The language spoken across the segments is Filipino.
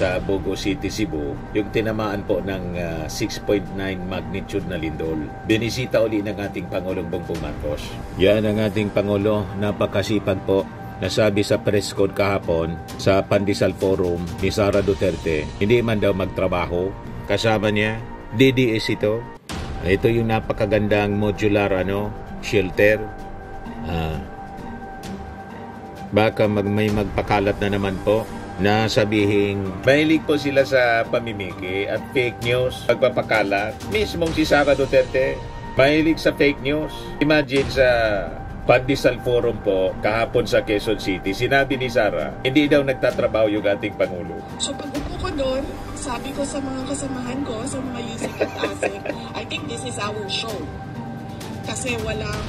sa Bogo City, Cebu, yung tinamaan po ng 6.9 magnitude na lindol. Binisita uli ng ating Pangulong Bongbong Marcos. Yan ang ating Pangulo, napakasipag po. Nasabi sa press code kahapon sa Pandesal Forum ni Sara Duterte, hindi man daw magtrabaho. Kasama niya, DDS ito. Ito yung napakagandang modular shelter. Baka may magpakalat na naman po na sabihing mahilig po sila sa pamimiki at fake news, pagpapakalat. Mismong si Sara Duterte, mahilig sa fake news. Imagine sa Pandesal Forum po, kahapon sa Quezon City, sinabi ni Sara, hindi daw nagtatrabaho yung ating Pangulo. So pag upo ko doon, sabi ko sa mga kasamahan ko, sa mga Yusik at Asik, I think this is our show. Kasi walang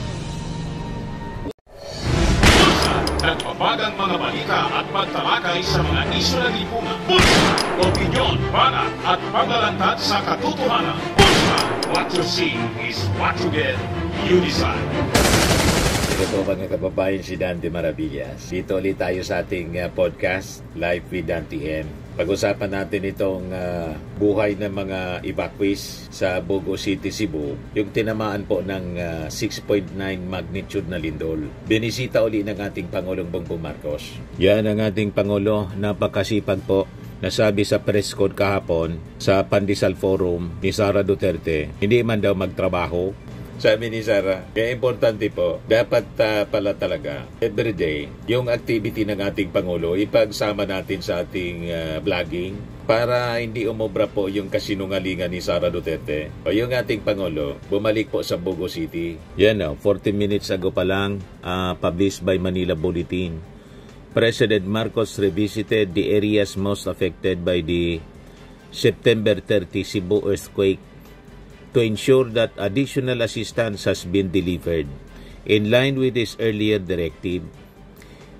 nagpapagang mga balita at pagtalakay sa mga isyu ng lipunan. Pulsa, opinyon, banat at paglalantad sa katotohanan. Pulsa, what you see is what you get. You decide. Ito po mga kababayan, si Dante Maravillas. Dito ulit tayo sa ating podcast, Live with Dante M. Pag-usapan natin itong buhay ng mga evacuees sa Bogo City, Cebu, yung tinamaan po ng 6.9 magnitude na lindol. Binisita uli ng ating Pangulong Bongbong Marcos. Yan ang ating Pangulo, napakasipag po. Nasabi sa press code kahapon sa Pandesal Forum ni Sara Duterte, hindi man daw magtrabaho. Sabi ni Sara, kaya importante po, dapat pala talaga, everyday, yung activity ng ating Pangulo, ipagsama natin sa ating vlogging para hindi umobra po yung kasinungalingan ni Sara Duterte. O yung ating Pangulo, bumalik po sa Bogo City. Yan 40 minutes ago pa lang, published by Manila Bulletin. President Marcos revisited the areas most affected by the September 30 Cebu earthquake to ensure that additional assistance has been delivered. In line with his earlier directive,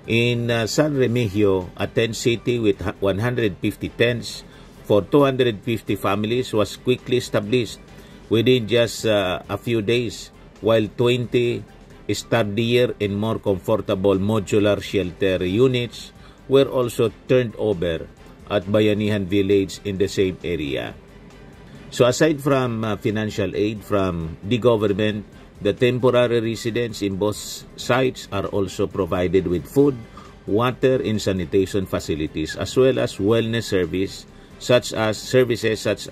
in San Remigio, a tent city with 150 tents for 250 families was quickly established within just a few days, while 20 sturdier and more comfortable modular shelter units were also turned over at Bayanihan Village in the same area. So aside from financial aid from the government, the temporary residents in both sites are also provided with food, water, and sanitation facilities, as well as wellness services such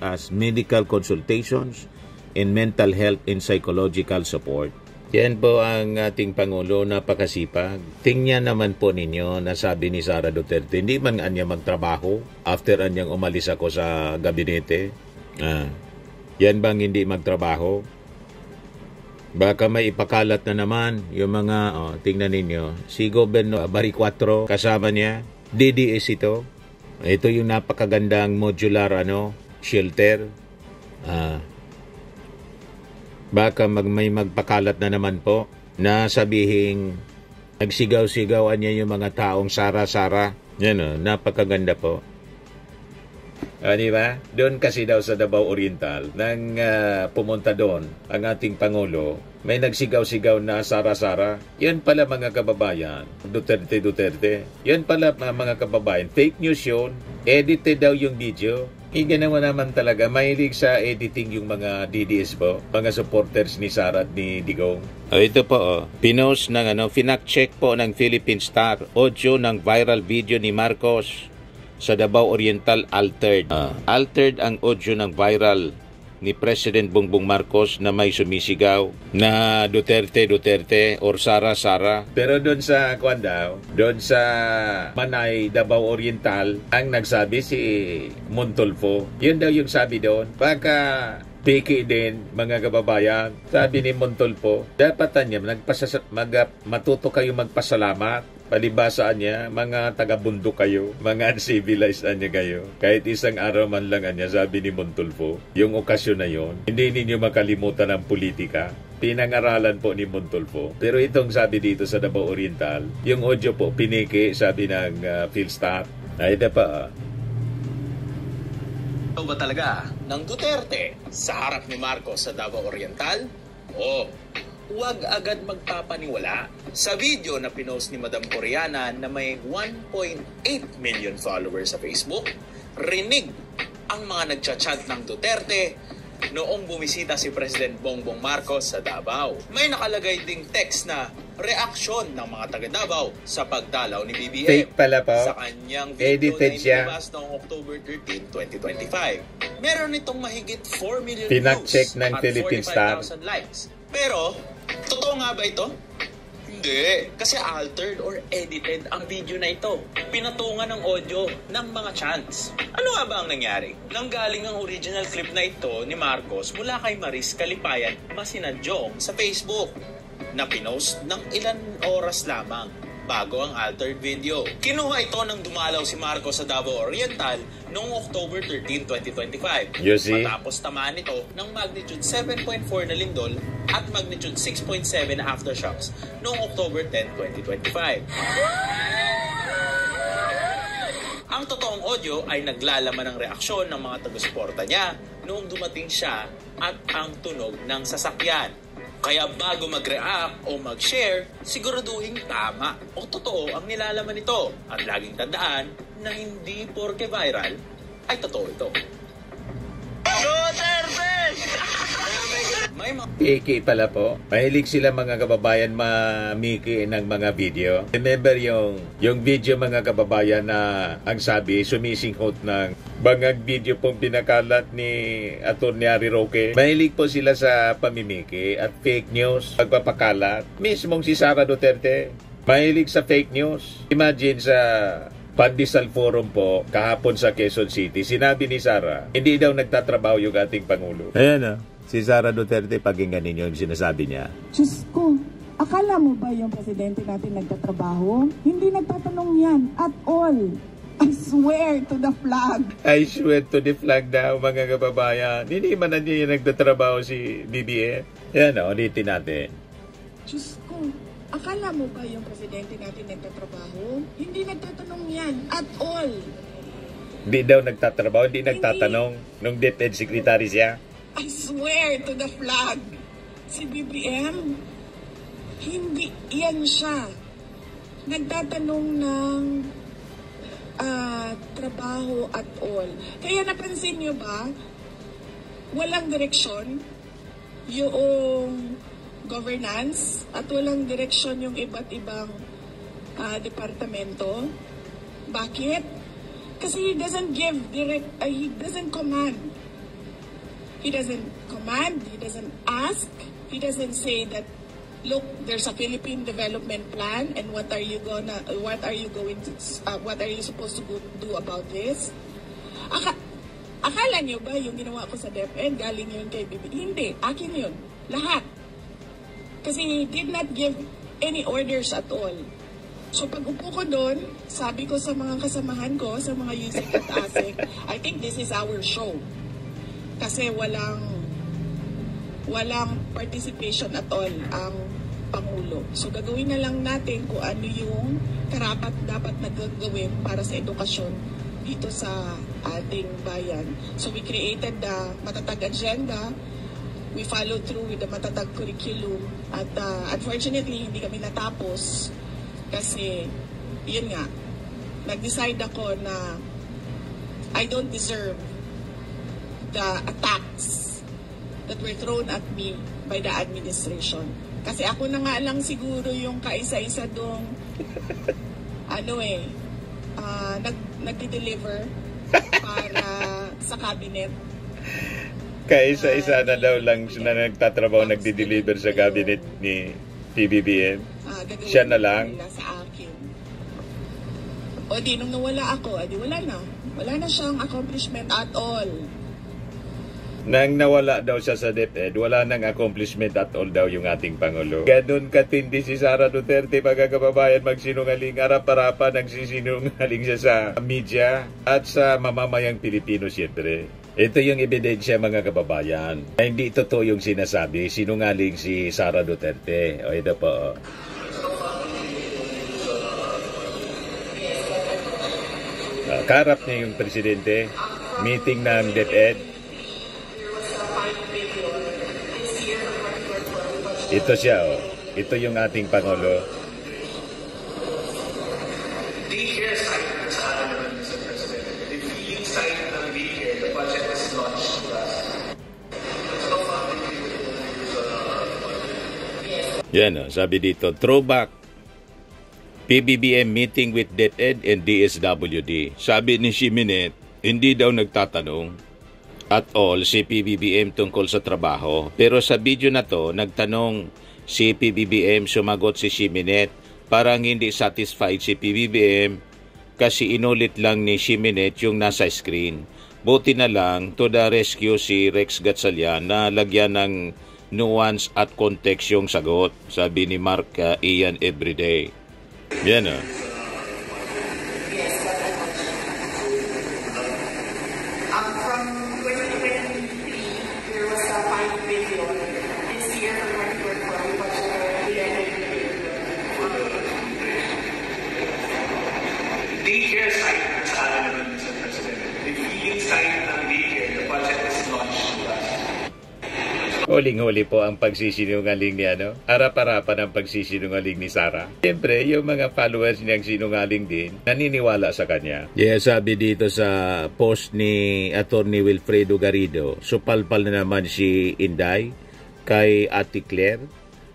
as medical consultations and mental health and psychological support. Yan po ang ating Pangulo, napakasipag. Tingnan naman po ninyo na sabi ni Sara Duterte, hindi man anya magtrabaho after anyang umalis ako sa gabinete. Yan bang hindi magtrabaho? Baka may ipakalat na naman yung mga, tingnan ninyo, si Goberno Bari 4, kasama niya, DDS ito. Ito yung napakagandang modular shelter. Baka may magpakalat na naman po na sabihing nagsigaw-sigawan niya yung mga taong Sara-Sara. Yan napakaganda po. Diba? Doon kasi daw sa Davao Oriental, nang pumunta doon ang ating Pangulo, may nagsigaw-sigaw na Sara-Sara. Yan pala mga kababayan, Duterte. Yan pala mga kababayan, fake news yun. Edited daw yung video. Ginawa naman talaga, mahilig sa editing yung mga DDS po, mga supporters ni Sara at ni Digong. Ito po, pinost ng finact-check po ng Philippine Star, audio ng viral video ni Marcos sa Davao Oriental altered. Altered ang audio ng viral ni President Bongbong Marcos na may sumisigaw na Duterte or Sara. Pero doon sa doon sa Manay, Davao Oriental, ang nagsabi si Montolfo. Yun daw yung sabi doon. Baka piki din, mga kababayan. Sabi ni Montolfo, dapat niya matuto kayo magpasalamat. Palibasaan niya, mga taga-bundok kayo, mga uncivilized niya kayo. Kahit isang araw man lang niya, sabi ni Montolfo, yung okasyon na yon, hindi ninyo makalimutan ang politika. Pinangaralan po ni Montolfo. Pero itong sabi dito sa Davao Oriental, yung audio po, piniki, sabi ng Philstar. Ito pa, Ito ba talaga ng Duterte sa harap ni Marcos sa Davao Oriental? Huwag agad magpapaniwala sa video na pinost ni Madam Coriana na may 1.8 million followers sa Facebook. rinig ang mga nagchat-chat ng Duterte noong bumisita si President Bongbong Marcos sa Davao. May nakalagay ding text na reaksyon ng mga taga Davao sa pagdalaw ni BBM. Fake pala po. Sa kanyang video Edited na siya. inilabas noong October 13, 2025. Meron itong mahigit 4 million Pinag-check views ng at Philippine Star. 45,000 likes. Pero, totoo nga ba ito? Hindi. Kasi altered or edited ang video na ito. Pinatungan ng audio ng mga chants. Ano nga ba ang nangyari? Nanggaling ang original clip na ito ni Marcos mula kay Maris Calipayan Masinadjong sa Facebook na pinost ng ilan oras lamang bago ang altered video. Kinuha ito nang dumalaw si Marcos sa Davao Oriental noong October 13, 2025. You see? Matapos tamaan ito ng magnitude 7.4 na lindol at magnitude 6.7 na aftershocks noong October 10, 2025. Ang totoong audio ay naglalaman ng reaksyon ng mga taga-suporta niya noong dumating siya at ang tunog ng sasakyan. Kaya bago mag-react o mag-share, siguraduhin tama o totoo ang nilalaman nito. At laging tandaan na hindi porke viral ay totoo ito. May mga Piki pala po. Mahilig sila mga kababayan mamiki ng mga video. Remember yung video mga kababayan na ang sabi, sumisingkot ng bangag video pong pinakalat ni Atty. Harry Roque. Mahilig po sila sa pamimiki at fake news, pagpapakalat. Mismong si Sara Duterte, mahilig sa fake news. Imagine sa Pandesal Forum po, kahapon sa Quezon City, sinabi ni Sara, hindi daw nagtatrabaho yung ating Pangulo. Ayan si Sara Duterte, pakinggan ninyo yung sinasabi niya. Diyos ko, akala mo ba yung presidente natin nagtatrabaho? Hindi nagtatanong yan at all. I swear to the flag. I swear to the flag daw mga kababayan. Hindi man na niya nagtatrabaho si BBM. Ayan ulitin natin. Diyos ko, akala mo ba yung presidente natin nagtatrabaho? Hindi nagtatanong yan at all. Hindi daw nagtatrabaho, hindi nagtatanong nung DepEd Secretary siya. I swear to the flag. Si BBM, hindi yan siya. Nagtatanong ng trabaho at all. Kaya napansin nyo ba, walang direksyon yung governance at walang direksyon yung iba't ibang departamento. Bakit? Kasi he doesn't give he doesn't command. He doesn't command, he doesn't ask, he doesn't say that, look, there's a Philippine development plan and what are you supposed to do about this? Akala niyo ba yung ginawa ko sa DepEd galing yun kay BBM? Hindi, akin yun. Lahat. Kasi he did not give any orders at all. So pag upo ko doon, sabi ko sa mga kasamahan ko, sa mga USIC at ASIC, I think this is our show. Kasi walang participation at all ang Pangulo. So gagawin na lang natin kung ano yung karapat dapat na gagawin para sa edukasyon dito sa ating bayan. So we created the matatag agenda, we followed through with the matatag curriculum, at unfortunately hindi kami natapos kasi yun nga, nag-decide ako na I don't deserve the attacks that were thrown at me by the administration. Kasi ako na nga lang siguro yung kaisa-isa dong nag-deliver para sa cabinet. Kaisa-isa na daw lang na nagtatrabaho, nagdi-deliver sa cabinet ni PBBM. Siya na lang. Sa akin. O di, nung nawala ako, di wala na. Wala na siyang accomplishment at all. Nang nawala daw siya sa DepEd, wala nang accomplishment at all daw yung ating Pangulo. Ganun katindi si Sara Duterte, mga kababayan, magsinungaling. Arap-arapan nagsisinungaling siya sa media at sa mamamayang Pilipino siyempre. Ito yung ebidensya, mga kababayan. Hindi totoo yung sinasabi, sinungaling si Sara Duterte. O ito po. Karap niya yung presidente, meeting ng DepEd. Ito siya, ito yung ating Pangulo. They share silence sa atin naman, Mr. President. They feel silence Yan, sabi dito, throwback PBBM meeting with DepEd and DSWD. Sabi ni Ximenet, hindi daw nagtatanong at all si PBBM tungkol sa trabaho. Pero sa video na to, nagtanong si PBBM, sumagot si Ximenet. Parang hindi satisfied si PBBM kasi inulit lang ni Ximenet yung nasa screen. Buti na lang, to the rescue si Rex Gatchalian na lagyan ng nuance at context yung sagot, sabi ni Mark Ian Everyday. Yan o. From 2023, there was a 5 billion. This year, from 2024, we budgeted 11 billion. Daycare site, sabi naman Mr. President. The feeding site ng daycare, the budget is launched to us. Huling-huli po ang pagsisinungaling ni harap-harapan ang pagsisinungaling ni Sara. Siyempre, yung mga followers niyang sinungaling din, naniniwala sa kanya. Yeah, sabi dito sa post ni Attorney Wilfredo Garrido, supalpal na naman si Inday kay Ate Claire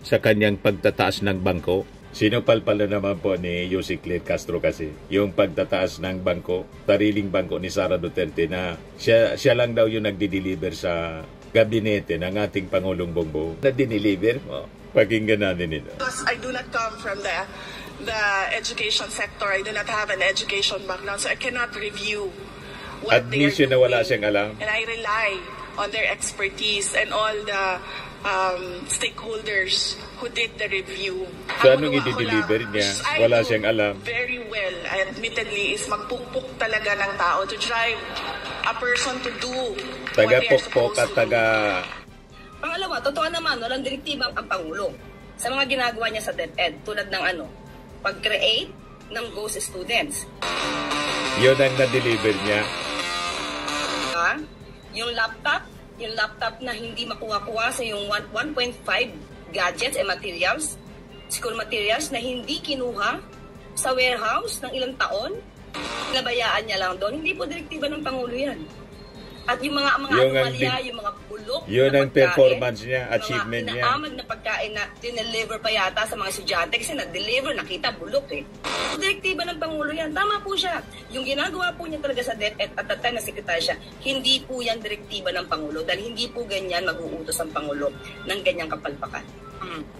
sa kanyang pagtataas ng bangko. Sinupalpal na naman po ni Yussi Claire Castro kasi yung pagtataas ng bangko, sariling bangko ni Sara Duterte na siya lang daw yung nagdi-deliver sa gabinete ng ating Pangulong Bongbong. Na dineliver mo. Pakinggan natin ito. Because I do not come from the education sector. I do not have an education background, so I cannot review what they are Admission na doing. wala siyang alam. And I rely on their expertise and all the stakeholders who did the review. So, Ang anong ginawa ko i-deliver lang, niya? which I Wala do siyang alam. very well, admittedly, is magpukpuk talaga ng tao to drive a person to do what they are Taga-pokpok supposed at to do. Pangalawa, totoo naman, walang direktiba ang Pangulo sa mga ginagawa niya sa DepEd, tulad ng pag-create ng ghost students. Yun ang na-deliver niya. Yung laptop na hindi makuha-kuha sa yung 1.5 gadgets and materials, school materials na hindi kinuha sa warehouse ng ilang taon, nabayaan niya lang doon. Hindi po direktiba ng Pangulo yan. At yung mga anomalya, yung mga bulok yun na ang pagkain, performance niya, achievement mga niya. inaamag na pagkain na dineliver pa yata sa mga estudyante kasi na-deliver, nakita, bulok Direktiba ng Pangulo yan. Tama po siya. Yung ginagawa po niya talaga sa DepEd at that time na sekretary siya, hindi po yan direktiba ng Pangulo dahil hindi po ganyan mag-uutos ang Pangulo ng ganyang kapalpakan.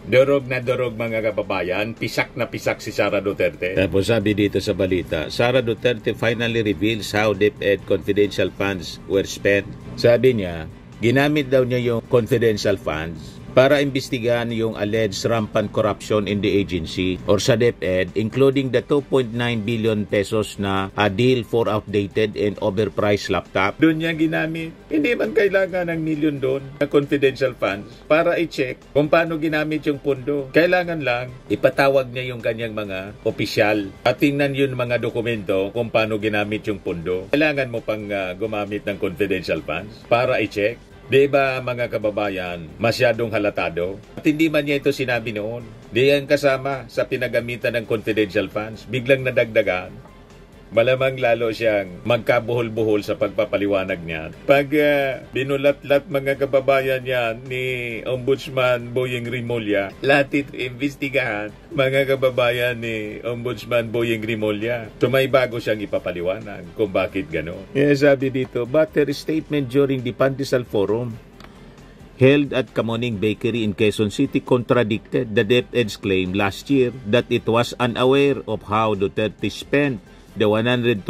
Durog na durog mga kababayan, pisak na pisak si Sara Duterte. Tapos sabi dito sa balita, Sara Duterte finally reveals how DepEd confidential funds were spent. Sabi niya, ginamit daw niya yung confidential funds para imbestigahan yung alleged rampant corruption in the agency or sa DepEd, including the 2.9 billion pesos na a deal for outdated and overpriced laptop. Doon niya ginamit. Hindi man kailangan ng milyon doon na confidential funds para i-check kung paano ginamit yung pondo. Kailangan lang ipatawag niya yung kanyang mga opisyal at tingnan yun mga dokumento kung paano ginamit yung pondo. Kailangan mo pang gumamit ng confidential funds para i-check. Di ba mga kababayan, masyadong halatado? At hindi man niya ito sinabi noon. Di yan kasama sa pinagamitan ng confidential funds. Biglang nadagdagan. Malamang lalo siyang magkabuhol-buhol sa pagpapaliwanag niya. Pag binulat-lat mga kababayan yan ni Ombudsman Boyeng Rimulya, lahat ito imbestigahan mga kababayan ni Ombudsman Boyeng Rimulya. So may bago siyang ipapaliwanag kung bakit gano'n. Sabi dito, but her statement during the Pandesal Forum held at Kamoning Bakery in Quezon City contradicted the DepEd's claim last year that it was unaware of how Duterte spent the 112.5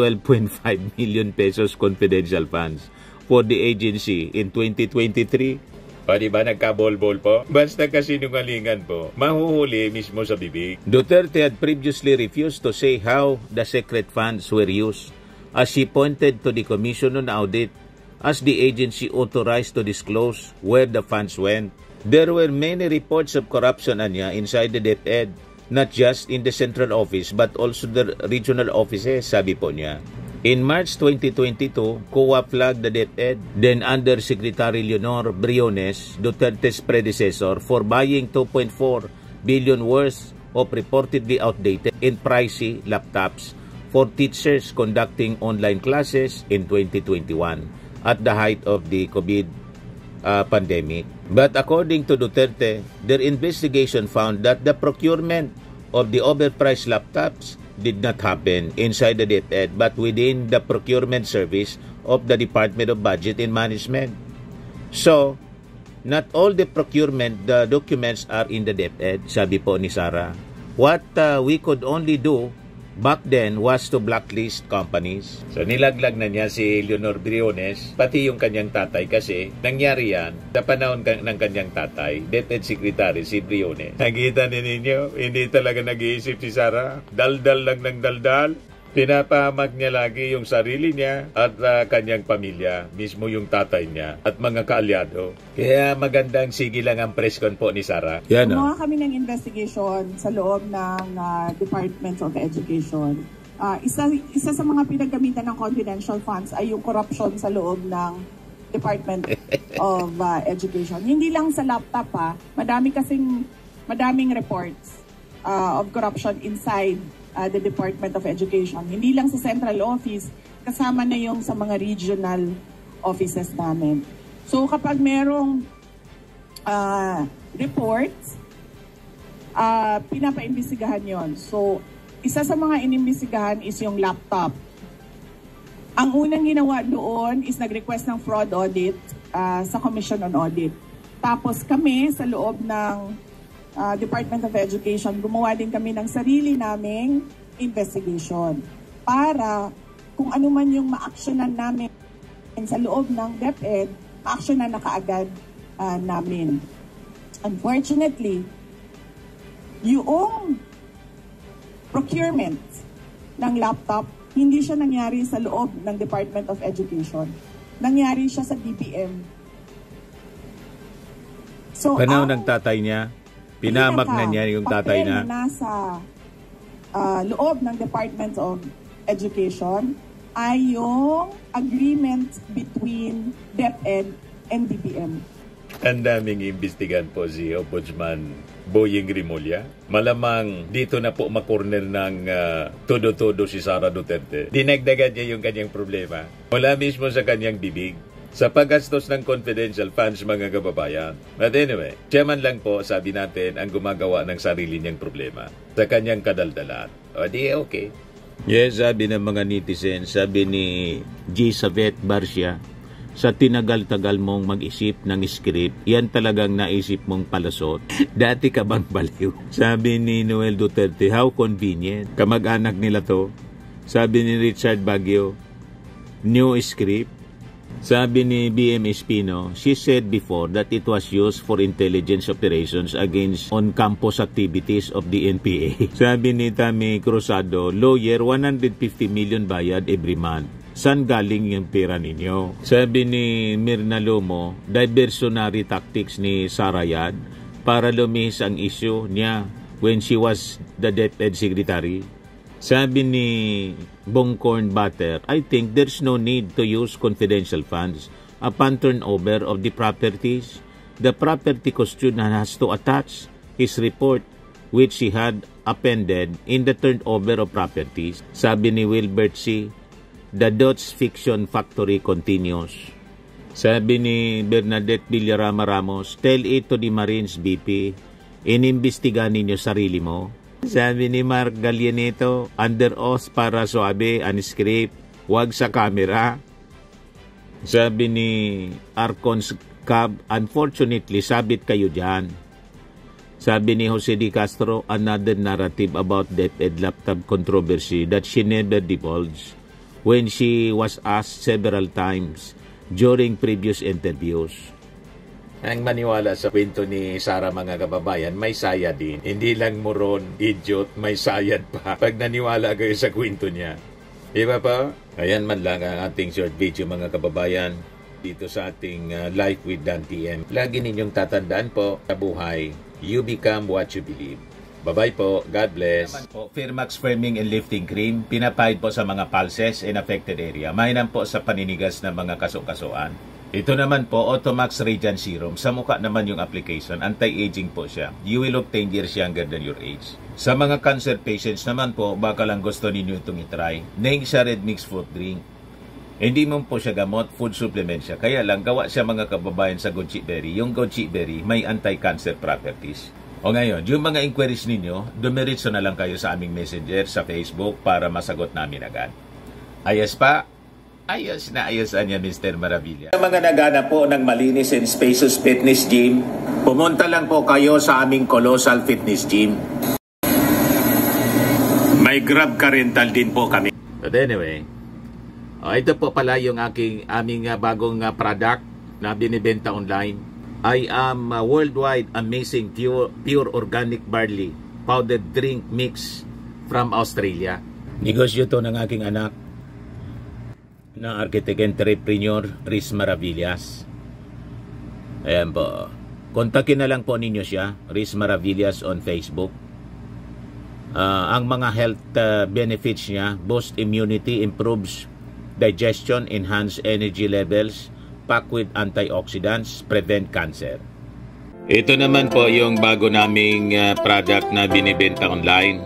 million pesos confidential funds for the agency in 2023. O diba nagkabol-bol po? Basta kasinungalingan po, mahuhuli mismo sa bibig. Duterte had previously refused to say how the secret funds were used as she pointed to the Commission on Audit as the agency authorized to disclose where the funds went. There were many reports of corruption inside the DepEd, not just in the central office but also the regional offices, sabi po niya. In March 2022, COA flagged the DepEd, then Undersecretary Leonor Briones, Duterte's predecessor, for buying 2.4 billion worth of reportedly outdated and pricey laptops for teachers conducting online classes in 2021 at the height of the COVID pandemic. But according to Duterte, their investigation found that the procurement of the overpriced laptops did not happen inside the DepEd but within the procurement service of the Department of Budget and Management. So, not all the procurement documents are in the DepEd, sabi po ni Sara. What we could only do back then was to blacklist companies. So nilaglag na niya si Leonor Briones, pati yung kanyang tatay kasi nangyari yan sa panahon ng kanyang tatay, DepEd Secretary si Briones. Nakita ninyo, hindi talaga nag-iisip si Sara. Daldal lang ng daldal. Pinapahamak niya lagi yung sarili niya at kanyang pamilya, mismo yung tatay niya at mga kaalyado. Kaya magandang sige lang ang press con po ni Sara. Gumawa kami ng investigation sa loob ng Department of Education. Isa sa mga pinagamitan ng confidential funds ay yung corruption sa loob ng Department of Education. Hindi lang sa laptop madaming reports of corruption inside the Department of Education. Hindi lang sa central office, kasama na yung sa mga regional offices namin. So kapag merong reports, pinapaimbestigahan yon. So isa sa mga inimbestigahan is yung laptop. Ang unang ginawa doon is nag-request ng fraud audit sa Commission on Audit. Tapos kami sa loob ng Department of Education, gumawa din kami ng sarili naming investigation para kung ano man yung ma-actionan namin sa loob ng DepEd, ma-actionan na kaagad namin. Unfortunately, yung procurement ng laptop, hindi siya nangyari sa loob ng Department of Education. Nangyari siya sa DBM. So, panahon ng tatay niya, pinamak na niya yung tatay na nasa loob ng Department of Education ay yung agreement between DepEd and DBM. Ang daming imbestigan po si Ombudsman Boying Rimulya. Malamang dito na po makorner ng todo-todo si Sara Duterte. Dinagdagan niya yung kanyang problema. Wala mismo sa kanyang bibig. Sa paggastos ng confidential funds, mga kababayan. But anyway, siya man lang po, sabi natin, ang gumagawa ng sarili niyang problema sa kanyang kadaldalan. O di okay. Yes, sabi ng mga netizens, sabi ni G. Savet Barcia, sa tinagal-tagal mong mag-isip ng script, yan talagang naisip mong palasot. Dati ka bang baliw? Sabi ni Noel Duterte, how convenient. Kamag-anak nila to. Sabi ni Richard Baguio, new script. Sabi ni BM Espino, she said before that it was used for intelligence operations against on-campus activities of the NPA. Sabi ni Tammy Cruzado, lawyer, 150 million bayad every month. Saan galing yung pera ninyo? Sabi ni Mirna Lomo, diversionary tactics ni Sara Yad para lumihis ang issue niya when she was the DepEd Secretary. Sabi ni Bongkorn Butter, I think there's no need to use confidential funds upon turnover of the properties. The property custodian has to attach his report which he had appended in the turnover of properties. Sabi ni Wilbert C., the Dutch Fiction Factory continues. Sabi ni Bernadette Villarama Ramos, tell it to the Marines BP, inimbestigahan ninyo sarili mo. Sabi ni Mark Gallianito, under oath para suabe, unscript, wag sa camera. Sabi ni Arcons Cab, unfortunately, sabit kayo dyan. Sabi ni Jose D. Castro, another narrative about DepEd laptop controversy that she never divulged when she was asked several times during previous interviews. Ang maniwala sa kwento ni Sara, mga kababayan, may saya din. Hindi lang moron, idiot, may sayad pa pag naniwala kayo sa kwento niya. Diba pa? Ayan man lang ang ating short video, mga kababayan, dito sa ating Life with Dan TM. Lagi ninyong tatandaan po, sa buhay, you become what you believe. Bye-bye po. God bless. Firmax Firming and Lifting Cream, pinapahid po sa mga pulses in affected area. Mainam po sa paninigas ng mga kaso-kasuan. Ito naman po, Automax Radiant Serum. Sa mukha naman yung application. Anti-aging po siya. You will look 10 years younger than your age. Sa mga cancer patients naman po, baka lang gusto ninyo itong itry. Neng siya Red Mix Fruit Drink. Hindi mo po siya gamot, food supplement siya. Kaya lang, gawa siya mga kababayan sa goji berry. Yung goji berry may anti-cancer properties. O ngayon, yung mga inquiries ninyo, dumiritso na lang kayo sa aming messenger sa Facebook para masagot namin agad. Ayos pa? Ayos na ayosan niya, Mr. Maravilla. Sa mga naghanap po ng malinis and spacious fitness gym, pumunta lang po kayo sa aming Colossal Fitness Gym. May Grab car rental din po kami. But anyway, ito po pala yung aming bagong product na binibenta online. I am worldwide amazing pure organic barley powdered drink mix from Australia. Negosyo to ng aking anak na architect entrepreneur Riz Maravillas. Ayan po. Kontakin na lang po ninyo siya, Riz Maravillas on Facebook. Ang mga health benefits niya: boost immunity, improves digestion, enhance energy levels, packed with antioxidants, prevent cancer. Ito naman po yung bago naming product na binibenta online.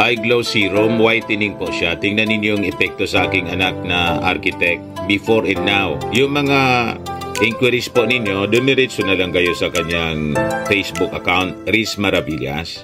Eye Glow Serum, whitening po siya. Tingnan ninyo yung epekto sa aking anak na architect before and now. Yung mga inquiries po ninyo, dumiretso na lang kayo sa kanyang Facebook account, Riz Maravillas.